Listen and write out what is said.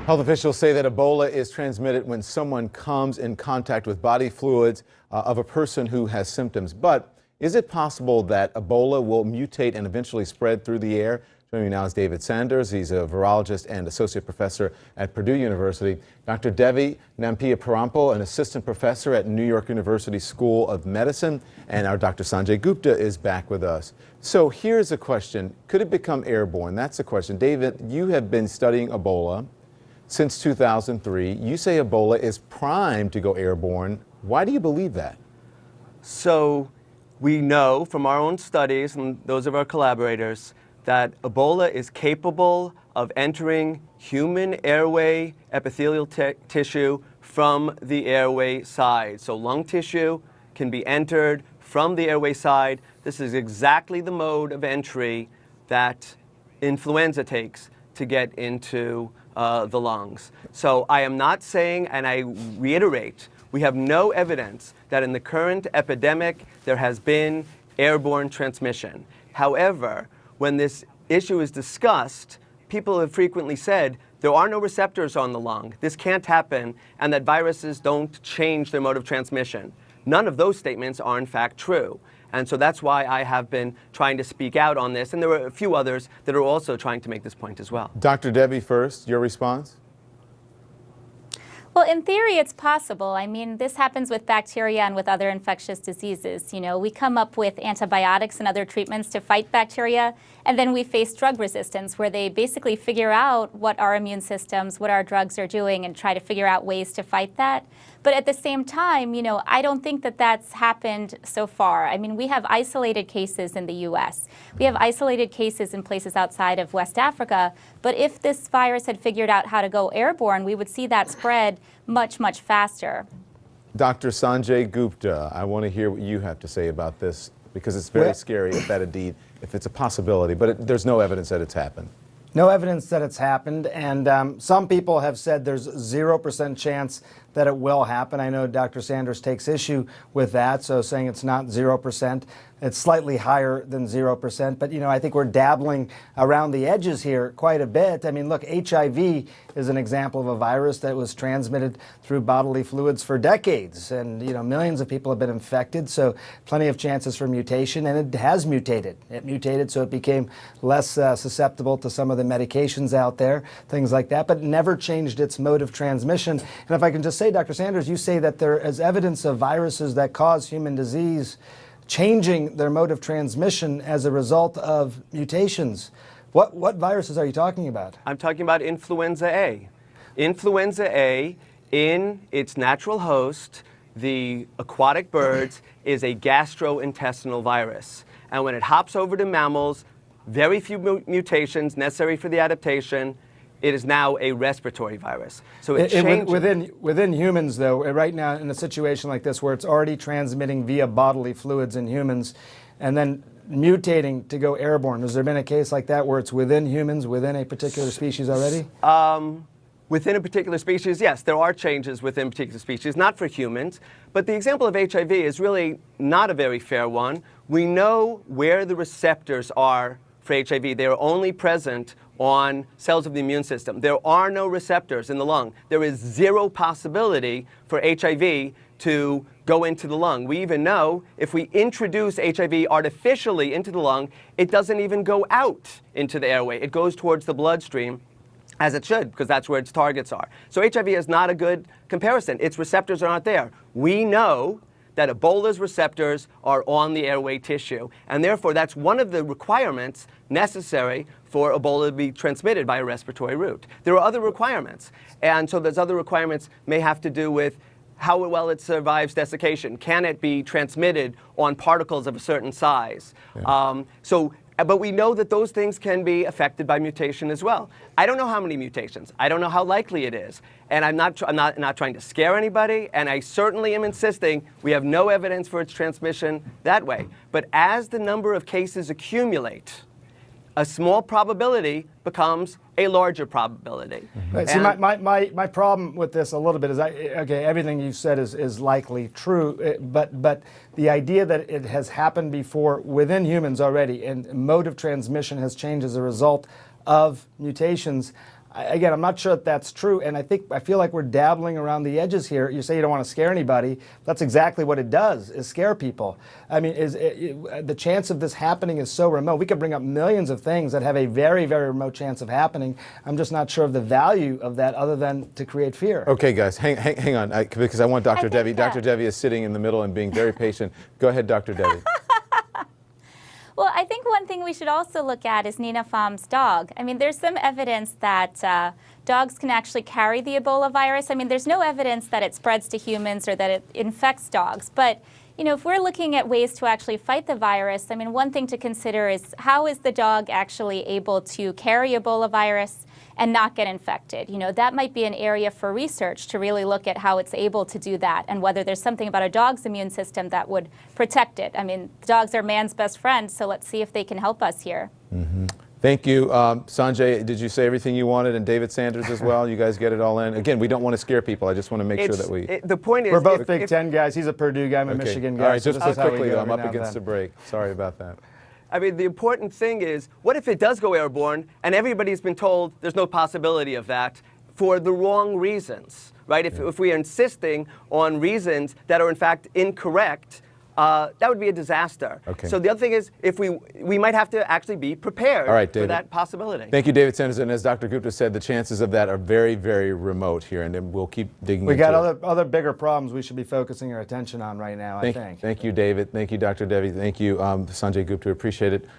Health officials say that Ebola is transmitted when someone comes in contact with body fluids of a person who has symptoms. But is it possible that Ebola will mutate and eventually spread through the air? Joining me now is David Sanders. He's a virologist and associate professor at Purdue University. Dr. Devi Parampo, an assistant professor at New York University School of Medicine. And our Dr. Sanjay Gupta is back with us. So here's a question. Could it become airborne? That's the question. David, you have been studying Ebola since 2003. You say Ebola is primed to go airborne. Why do you believe that? So we know from our own studies and those of our collaborators that Ebola is capable of entering human airway epithelial tissue from the airway side. So lung tissue can be entered from the airway side. This is exactly the mode of entry that influenza takes to get into the lungs. So I am not saying, and I reiterate, we have no evidence that in the current epidemic there has been airborne transmission. However, when this issue is discussed, people have frequently said there are no receptors on the lung, this can't happen, and that viruses don't change their mode of transmission. None of those statements are in fact true. And so that's why I have been trying to speak out on this. And there are a few others that are also trying to make this point as well. Dr. Devi first, your response? Well, in theory, it's possible. I mean, this happens with bacteria and with other infectious diseases. You know, we come up with antibiotics and other treatments to fight bacteria, and then we face drug resistance, where they basically figure out what our immune systems, what our drugs are doing, and try to figure out ways to fight that. But at the same time, you know, I don't think that that's happened so far. I mean, we have isolated cases in the U.S. We have isolated cases in places outside of West Africa. But if this virus had figured out how to go airborne, we would see that spread much, much faster. Dr. Sanjay Gupta, I want to hear what you have to say about this, because it's very scary if that indeed, if it's a possibility, but there's no evidence that it's happened. No evidence that it's happened, and some people have said there's 0% chance that it will happen. I know Dr. Sanders takes issue with that, so saying it's not 0%. It's slightly higher than 0%, but you know, I think we're dabbling around the edges here quite a bit. I mean, look, HIV is an example of a virus that was transmitted through bodily fluids for decades, and you know, millions of people have been infected, so plenty of chances for mutation, and it has mutated. It mutated so it became less susceptible to some of the medications out there, things like that, but never changed its mode of transmission. And if I can just say, Dr. Sanders, you say that there is evidence of viruses that cause human disease changing their mode of transmission as a result of mutations. What viruses are you talking about? I'm talking about influenza A. Influenza A, in its natural host, the aquatic birds, is a gastrointestinal virus. And when it hops over to mammals, very few mutations necessary for the adaptation. It is now a respiratory virus. So it changes. Within humans, though, right now in a situation like this where it's already transmitting via bodily fluids in humans and then mutating to go airborne, has there been a case like that where it's within humans, within a particular species already? Within a particular species, yes, there are changes within particular species, not for humans. But the example of HIV is really not a very fair one. We know where the receptors are for HIV. They are only present on cells of the immune system. There are no receptors in the lung. There is zero possibility for HIV to go into the lung. We even know if we introduce HIV artificially into the lung, it doesn't even go out into the airway. It goes towards the bloodstream, as it should, because that's where its targets are. So HIV is not a good comparison. Its receptors are not there. We know that Ebola's receptors are on the airway tissue, and therefore that's one of the requirements necessary for Ebola to be transmitted by a respiratory route. There are other requirements, and so those other requirements may have to do with how well it survives desiccation. Can it be transmitted on particles of a certain size? Yeah. But we know that those things can be affected by mutation as well. I don't know how many mutations. I don't know how likely it is. And I'm not trying to scare anybody, and I certainly am insisting we have no evidence for its transmission that way. But as the number of cases accumulate, a small probability becomes a larger probability. Right. See, my problem with this a little bit is, okay, everything you said is likely true, but the idea that it has happened before within humans already and mode of transmission has changed as a result of mutations, Again, I'm not sure that that's true, and I feel like we're dabbling around the edges here. You say you don't want to scare anybody. That's exactly what it does, is scare people. I mean, the chance of this happening is so remote. We could bring up millions of things that have a very, very remote chance of happening. I'm just not sure of the value of that other than to create fear. Okay, guys, hang on, because I want Dr. Devi. Dr. Devi is sitting in the middle and being very patient. Go ahead, Dr. Devi. Well, I think one thing we should also look at is Nina Phamb's dog. I mean, there's some evidence that dogs can actually carry the Ebola virus. I mean, there's no evidence that it spreads to humans or that it infects dogs. But, you know, if we're looking at ways to actually fight the virus, I mean, one thing to consider is how is the dog actually able to carry Ebola virus and not get infected? You know, that might be an area for research to really look at how it's able to do that and whether there's something about a dog's immune system that would protect it. I mean, dogs are man's best friend, so let's see if they can help us here. Mm-hmm. Thank you. Sanjay, did you say everything you wanted? And David Sanders as well? You guys get it all in? Again, we don't want to scare people. I just want to make sure that we... The point is... We're both Big Ten guys. He's a Purdue guy. I'm a Michigan guy. All right, so just this is how we quickly, go I'm every up now against and the break. Sorry about that. I mean, the important thing is, what if it does go airborne and everybody's been told there's no possibility of that for the wrong reasons, right? If we are insisting on reasons that are in fact incorrect, that would be a disaster. Okay. So the other thing is, if we might have to actually be prepared for that possibility. Thank you, David Sanders. And as Dr. Gupta said, the chances of that are very, very remote here, and then we'll keep digging into it. We got other bigger problems we should be focusing our attention on right now, I think. Thank you, David. Thank you, Dr. Devi. Thank you, Sanjay Gupta. Appreciate it.